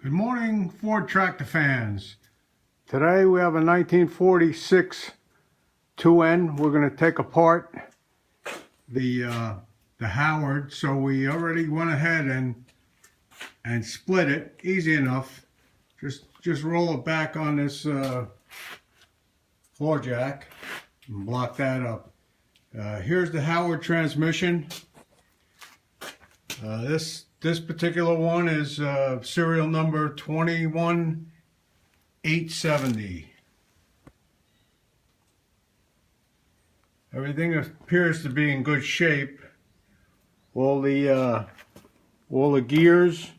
Good morning, Ford tractor fans. Today we have a 1946 2N. We're going to take apart the Howard. So we already went ahead and split it. Easy enough. Just roll it back on this floor jack and block that up. Here's the Howard transmission. This particular one is serial number 21870. Everything appears to be in good shape. All the gears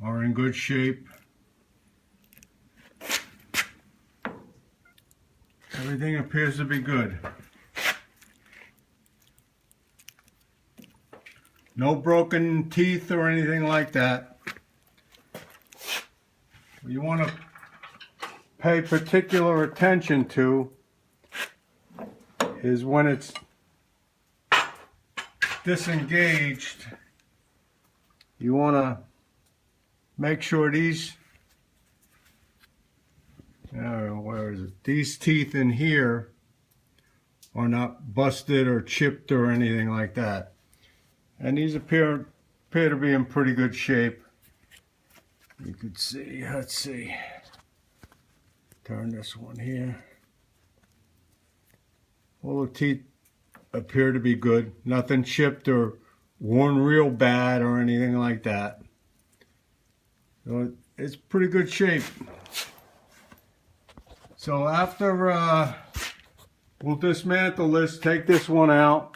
are in good shape. Everything appears to be good. No broken teeth or anything like that. What you want to pay particular attention to is when it's disengaged, you want to make sure these, where is it? These teeth in here are not busted or chipped or anything like that. And these appear to be in pretty good shape. You could see, let's see. Turn this one here. All the teeth appear to be good. Nothing chipped or worn real bad or anything like that. So it's pretty good shape. So after we'll dismantle this, take this one out,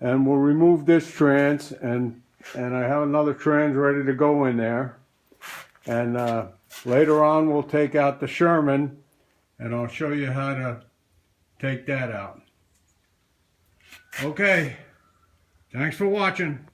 and we'll remove this trans, and I have another trans ready to go in there. And later on we'll take out the Sherman, and I'll show you how to take that out. Okay, thanks for watching.